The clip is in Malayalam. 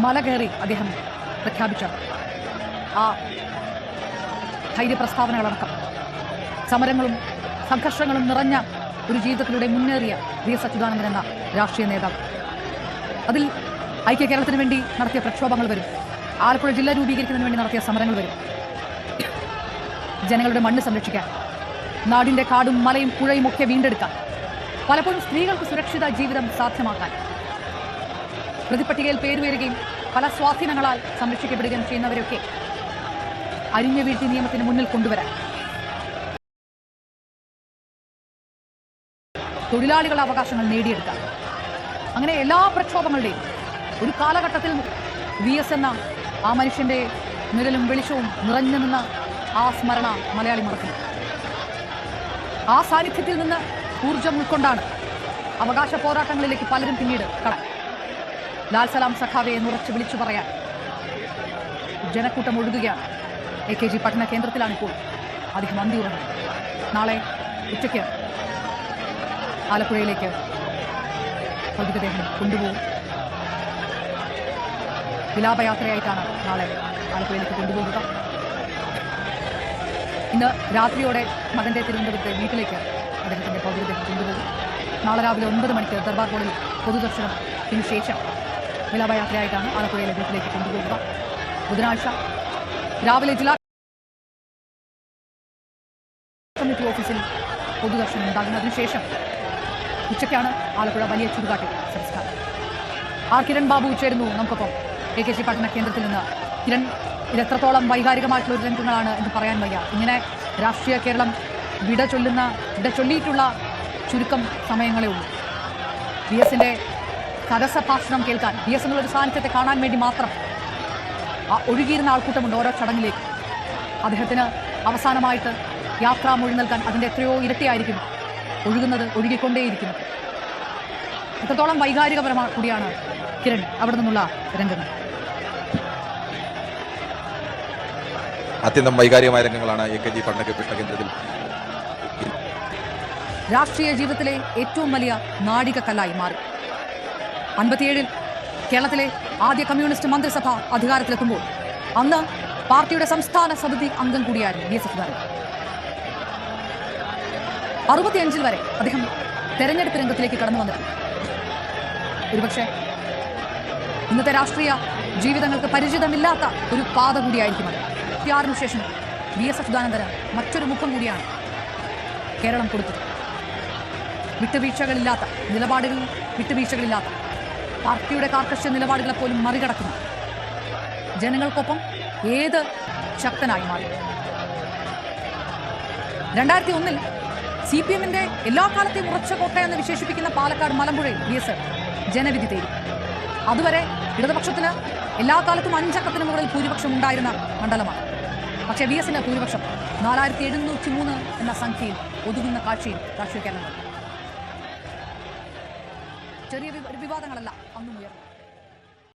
മല കയറി അദ്ദേഹം പ്രഖ്യാപിച്ച ആ ധൈര്യപ്രസ്താവനകളടക്കം സമരങ്ങളും സംഘർഷങ്ങളും നിറഞ്ഞ ഒരു ജീവിതത്തിലൂടെ മുന്നേറിയ വി.എസ്. അച്യുതാനന്ദൻ എന്ന രാഷ്ട്രീയ നേതാവ്. അതിൽ ഐക്യ കേരളത്തിന് വേണ്ടി നടത്തിയ പ്രക്ഷോഭങ്ങൾ വരും, ആലപ്പുഴ ജില്ല രൂപീകരിക്കുന്നതിന് വേണ്ടി നടത്തിയ സമരങ്ങൾ വരും, ജനങ്ങളുടെ മണ്ണ് സംരക്ഷിക്കാൻ, നാടിന്റെ കാടും മലയും പുഴയും ഒക്കെ വീണ്ടെടുക്കാൻ, പലപ്പോഴും സ്ത്രീകൾക്ക് സുരക്ഷിത ജീവിതം സാധ്യമാക്കാൻ, പ്രതിപട്ടികയിൽ പേരുവരികയും പല സ്വാധീനങ്ങളാൽ സംരക്ഷിക്കപ്പെടുകയും ചെയ്യുന്നവരൊക്കെ അരിഞ്ഞു വീഴ്ത്തി നിയമത്തിന് മുന്നിൽ കൊണ്ടുവരാൻ, തൊഴിലാളികളുടെ അവകാശങ്ങൾ നേടിയെടുക്കാൻ, അങ്ങനെ എല്ലാ പ്രക്ഷോഭങ്ങളുടെയും ഒരു കാലഘട്ടത്തിൽ വി.എസ്. എന്ന ആ മനുഷ്യന്റെ നിഴലും വെളിച്ചവും നിറഞ്ഞു നിന്ന ആ സ്മരണ മലയാളി മറക്കുന്നു. ആ സാന്നിധ്യത്തിൽ നിന്ന് ഊർജം ഉൾക്കൊണ്ടാണ് അവകാശ പോരാട്ടങ്ങളിലേക്ക് പലരും പിന്നീട് കടക്കാൻ. ലാൽ സലാം സഖാവെ എന്നുറച്ച് വിളിച്ചു പറയാൻ ജനക്കൂട്ടം ഒഴുകുകയാണ്. AKG പഠന കേന്ദ്രത്തിലാണിപ്പോൾ അദ്ദേഹം അന്തിയുറങ്ങുന്നത്. നാളെ ഉച്ചയ്ക്ക് ആലപ്പുഴയിലേക്ക് ഭൗതികദേഹം കൊണ്ടുപോകും. വിലാപയാത്രയായിട്ടാണ് നാളെ ആലപ്പുഴയിലേക്ക് കൊണ്ടുപോകുക. ഇന്ന് രാത്രിയോടെ മകന്റെ തിരുവനന്തപുരത്തെ വീട്ടിലേക്ക് അദ്ദേഹത്തിന്റെ ഭൗതികദേഹം കൊണ്ടുപോകും. നാളെ രാവിലെ 9 മണിക്ക് ദർബാർ ഹോളിൽ പൊതുദർശനത്തിന് ശേഷം വിലാപയാത്രയായിട്ടാണ് ആലപ്പുഴയിലെ വീട്ടിലേക്ക് കൊണ്ടുപോകുക. ബുധനാഴ്ച രാവിലെ ജില്ലാ കമ്മിറ്റി ഓഫീസിൽ പൊതുദർശനം ഉണ്ടാകും. അതിനുശേഷം ഉച്ചയ്ക്കാണ് ആലപ്പുഴ വലിയ ചുടുകാട്ടിൽ സംസ്കാരം. കിരൺ ബാബു ചേരുന്നു നമുക്കൊപ്പം AKG പഠന കേന്ദ്രത്തിൽ നിന്ന്. കിരൺ, ഇത് എത്രത്തോളം വൈകാരികമായിട്ടുള്ള ഒരു രംഗങ്ങളാണ് എന്ന് പറയാൻ വയ്യ. ഇങ്ങനെ രാഷ്ട്രീയ കേരളം വിട ചൊല്ലിയിട്ടുള്ള ചുരുക്കം സമയങ്ങളേ ഉള്ളൂ. വി.എസിന്റെ കരസഭാഷണം കേൾക്കാൻ, വി.എസ്. എന്നുള്ളൊരു സാന്നിധ്യത്തെ കാണാൻ വേണ്ടി മാത്രം ഒഴുകിയിരുന്ന ആൾക്കൂട്ടമുണ്ട് ഓരോ ചടങ്ങിലേക്ക്. അദ്ദേഹത്തിന് അവസാനമായിട്ട് യാത്രാമൊഴി നൽകാൻ അതിൻ്റെ എത്രയോ ഇരട്ടിയായിരിക്കും ഒഴുകിക്കൊണ്ടേയിരിക്കുന്നത്. എത്രത്തോളം വൈകാരികപരമായ കൂടിയാണ് കിരൺ അവിടെ നിന്നുള്ള രംഗങ്ങൾ? അത്യന്തം വൈകാരികമായ രംഗങ്ങളാണ് AKG പഠന കേന്ദ്രത്തിൽ. രാഷ്ട്രീയ ജീവിതത്തിലെ ഏറ്റവും വലിയ നാഴികക്കല്ലായി മാറി. 57-ൽ കേരളത്തിലെ ആദ്യ കമ്മ്യൂണിസ്റ്റ് മന്ത്രിസഭ അധികാരത്തിലെത്തുമ്പോൾ അന്ന് പാർട്ടിയുടെ സംസ്ഥാന സമിതി അംഗം കൂടിയായിരുന്നു വി.എസ്. അച്യുതാനന്ദൻ. 65 വരെ അദ്ദേഹം തെരഞ്ഞെടുപ്പ് രംഗത്തിലേക്ക് കടന്നു വന്നിട്ടുണ്ട്. ഒരുപക്ഷെ ഇന്നത്തെ രാഷ്ട്രീയ ജീവിതങ്ങൾക്ക് പരിചിതമില്ലാത്ത ഒരു പാത കൂടിയായിരിക്കും അത്. 66 ശേഷം വി.എസ്. അച്യുതാനന്ദന് മറ്റൊരു മുഖം കൂടിയാണ് കേരളം കൊടുത്തത്. വിട്ടുവീഴ്ചകളില്ലാത്ത പാർട്ടിയുടെ കാർക്കശ്യ നിലപാടുകളെ പോലും മറികടക്കുന്നു. ജനങ്ങൾക്കൊപ്പം ഏത് ശക്തനായി മാറി. 2001-ൽ CPM-ന്റെ എല്ലാ കാലത്തെയും ഉറച്ച കോട്ടയെന്ന് വിശേഷിപ്പിക്കുന്ന പാലക്കാട് മലമ്പുഴയിൽ വി.എസ്. ജനവിധി തേടി. അതുവരെ ഇടതുപക്ഷത്തിന് എല്ലാ കാലത്തും 5 അക്കത്തിന് മുകളിൽ ഭൂരിപക്ഷം ഉണ്ടായിരുന്ന മണ്ഡലമാണ്. പക്ഷേ വി.എസിന്റെ ഭൂരിപക്ഷം 4703 എന്ന സംഖ്യയിൽ ഒതുങ്ങുന്ന കാഴ്ചയിൽ രാഷ്ട്രീയ കേരളം ചെറിയ വിവാദങ്ങളല്ല അന്നും ഉയർന്നു.